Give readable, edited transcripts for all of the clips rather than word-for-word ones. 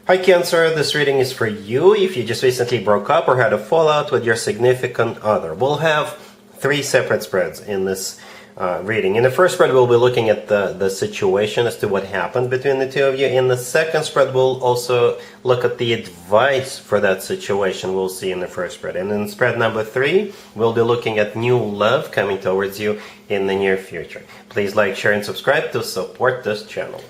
Hi Cancer, this reading is for you if you just recently broke up or had a fallout with your significant other. We'll have three separate spreads in this reading. In the first spread, we'll be looking at the situation as to what happened between the two of you. In the second spread, we'll also look at the advice for that situation we'll see in the first spread. And in spread number 3, we'll be looking at new love coming towards you in the near future. Please like, share, and subscribe to support this channel.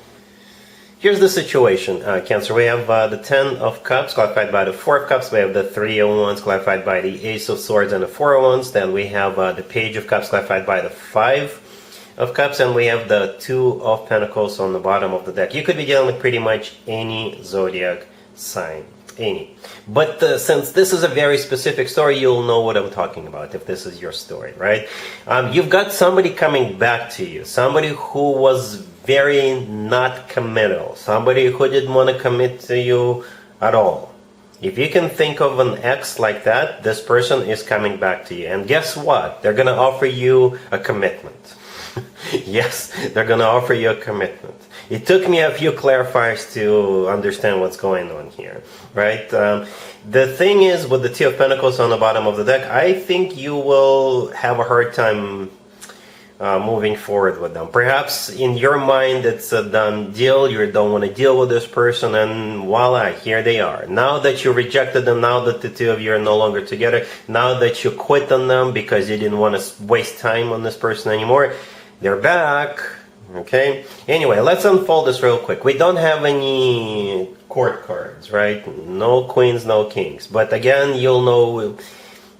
Here's the situation, Cancer. We have the 10 of Cups clarified by the 4 of Cups. We have the 3 of Wands clarified by the Ace of Swords and the 4 of Wands. Then we have the Page of Cups clarified by the 5 of Cups. And we have the 2 of Pentacles on the bottom of the deck. You could be dealing with pretty much any zodiac sign. Any. But since this is a very specific story, you'll know what I'm talking about if this is your story, right? You've got somebody coming back to you. Somebody who was very not committal, somebody who didn't want to commit to you at all. If you can think of an ex like that, this person is coming back to you. And guess what? They're going to offer you a commitment. Yes, they're going to offer you a commitment. It took me a few clarifiers to understand what's going on here, right? The thing is, with the 2 of Pentacles on the bottom of the deck, I think you will have a hard time moving forward with them. Perhaps in your mind it's a done deal, you don't want to deal with this person, and voila, here they are. Now that you rejected them, now that the two of you are no longer together, now that you quit on them because you didn't want to waste time on this person anymore, they're back. Okay, anyway, let's unfold this real quick. We don't have any court cards, right? No queens, no kings. But again, you'll know,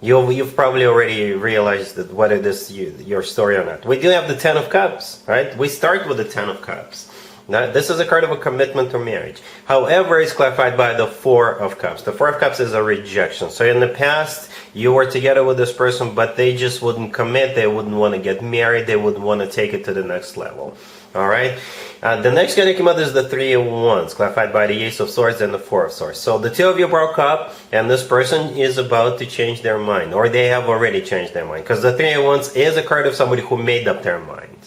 you've probably already realized that whether this your story or not. We do have the 10 of Cups, right? We start with the 10 of Cups. Now, this is a card of a commitment to marriage. However, it's clarified by the 4 of Cups. The 4 of Cups is a rejection. So in the past, you were together with this person, but they just wouldn't commit. They wouldn't want to get married. They wouldn't want to take it to the next level. All right. The next card that came out is the 3 of Wands, clarified by the Ace of Swords and the 4 of Swords. So the two of you broke up, and this person is about to change their mind, or they have already changed their mind, because the 3 of Wands is a card of somebody who made up their mind,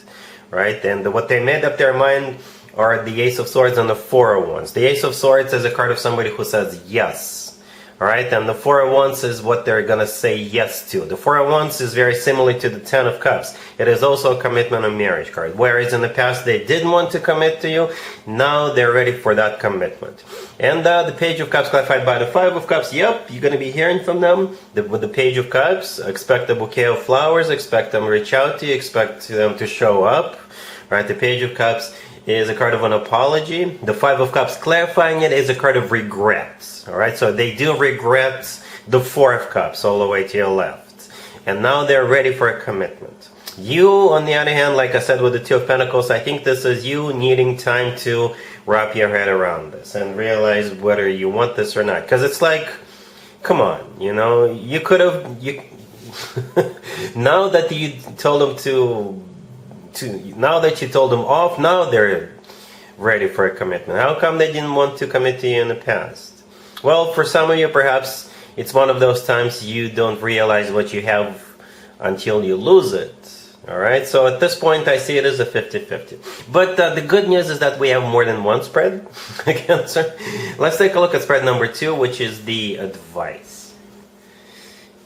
right? And what they made up their mind are the Ace of Swords and the 4 of Wands. The Ace of Swords is a card of somebody who says yes. Alright, and the 4 of Wands is what they're going to say yes to. The 4 of Wands is very similar to the 10 of Cups. It is also a commitment and marriage card. Whereas in the past they didn't want to commit to you, now they're ready for that commitment. And the Page of Cups clarified by the 5 of Cups. Yep, you're going to be hearing from them. With the Page of Cups, expect a bouquet of flowers, expect them to reach out to you, expect them to show up. Right, the Page of Cups is a card of an apology. The 5 of Cups, clarifying it, is a card of regrets. Alright, so they do regret the 4 of Cups all the way to your left. And now they're ready for a commitment. You, on the other hand, like I said with the 2 of Pentacles, I think this is you needing time to wrap your head around this and realize whether you want this or not. Because it's like, come on, you know, you could have, now that you told them now that you told them off, now they're ready for a commitment. How come they didn't want to commit to you in the past? Well, for some of you, perhaps it's one of those times you don't realize what you have until you lose it. Alright, so at this point I see it as a 50-50. But the good news is that we have more than one spread. Cancer. Let's take a look at spread number 2, which is the advice.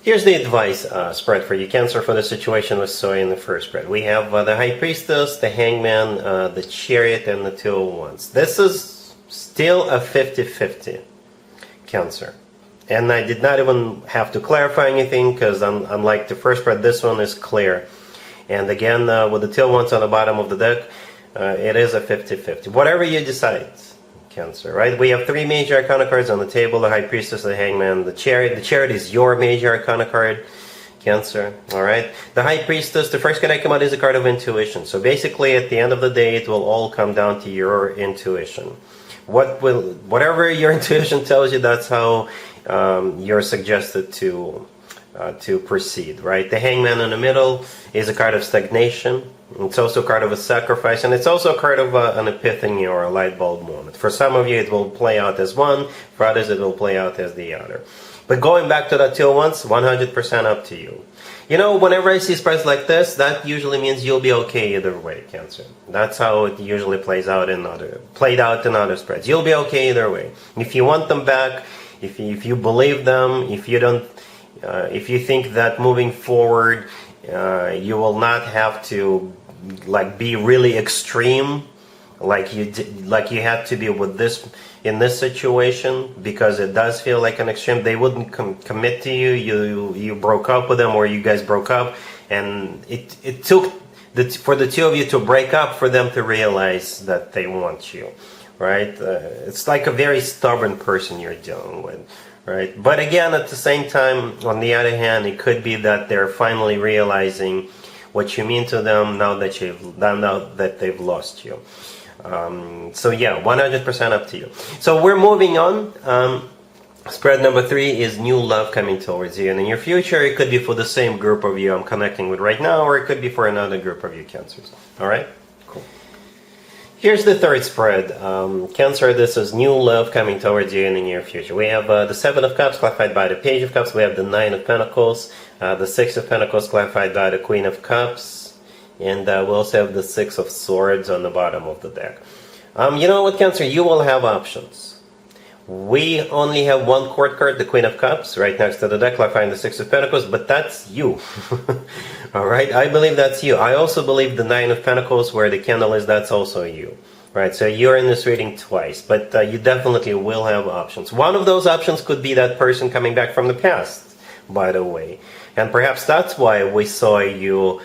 Here's the advice spread for you, Cancer, for the situation we saw in the first spread. We have the High Priestess, the Hangman, the Chariot, and the 2 of Wands. This is still a 50-50, Cancer. And I did not even have to clarify anything, because unlike the first spread, this one is clear. And again, with the 2 of Wands on the bottom of the deck, it is a 50-50. Whatever you decide, Cancer, right? We have 3 major arcana cards on the table: the High Priestess, the Hangman, the Chariot. The Chariot is your major arcana card, Cancer. All right. The High Priestess, the first card I come out, is a card of intuition. So basically, at the end of the day, it will all come down to your intuition. Whatever your intuition tells you, that's how you're suggested to proceed, right? The Hangman in the middle is a card of stagnation. It's also a card of a sacrifice, and it's also a card of an epiphany or a light bulb moment. For some of you, it will play out as one. For others, it will play out as the other. But going back to that 2 of Wands, 100% up to you. You know, whenever I see spreads like this, that usually means you'll be okay either way, Cancer. That's how it usually played out in other spreads. You'll be okay either way. If you want them back, if you believe them, if you think that moving forward, you will not have to be really extreme, like you had to be with this in this situation, because it does feel like an extreme. They wouldn't commit to you. You broke up with them, or you guys broke up, and it took for the two of you to break up for them to realize that they want you, right? It's like a very stubborn person you're dealing with, right? But again, at the same time, on the other hand, it could be that they're finally realizing what you mean to them now that they've lost you. So yeah, 100% up to you. So we're moving on. Spread number 3 is new love coming towards you, and in your future it could be for the same group of you I'm connecting with right now, or it could be for another group of you Cancers. Alright? Cool. Here's the third spread. Cancer, this is new love coming towards you in the near future. We have the 7 of Cups clarified by the Page of Cups. We have the 9 of Pentacles, the 6 of Pentacles clarified by the Queen of Cups. And we also have the 6 of Swords on the bottom of the deck. You know what, Cancer? You will have options. We only have one court card, the Queen of Cups, right next to the deck, clarifying the 6 of Pentacles, but that's you. Alright, I believe that's you. I also believe the 9 of Pentacles, where the candle is, that's also you. Right, so you're in this reading twice, but you definitely will have options. One of those options could be that person coming back from the past, by the way. And perhaps that's why we saw you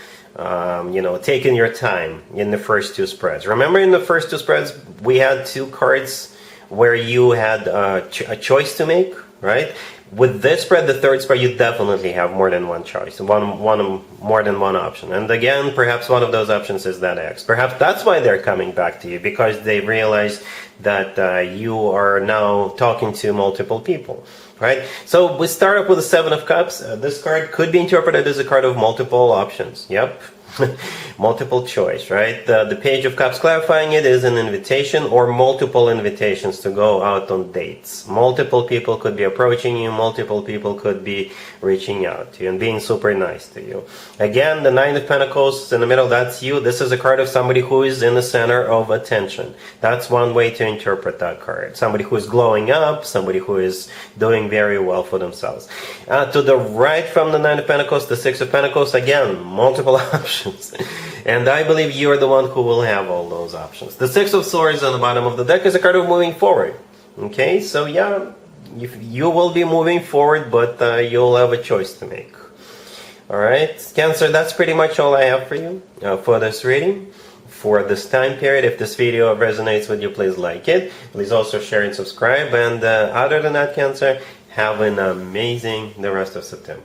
taking your time in the first 2 spreads. Remember, in the first 2 spreads, we had 2 cards where you had a choice to make, right? With this spread, the third spread, you definitely have more than one choice, more than one option. And again, perhaps one of those options is that X. Perhaps that's why they're coming back to you, because they realize that you are now talking to multiple people. Right? So we start up with the 7 of Cups. This card could be interpreted as a card of multiple options. Yep. Multiple choice, right? The Page of Cups clarifying it is an invitation or multiple invitations to go out on dates. Multiple people could be approaching you, multiple people could be reaching out to you and being super nice to you. Again, the 9 of Pentacles in the middle, that's you. This is a card of somebody who is in the center of attention. That's one way to interpret that card. Somebody who is glowing up, somebody who is doing very well for themselves. To the right from the 9 of Pentacles, the 6 of Pentacles, again, multiple options. And I believe you are the one who will have all those options. The 6 of Swords on the bottom of the deck is a card of moving forward. Okay, so yeah, you will be moving forward, but you'll have a choice to make. Alright, Cancer, that's pretty much all I have for you for this reading, for this time period. If this video resonates with you, please like it. Please also share and subscribe. And other than that, Cancer, have an amazing the rest of September.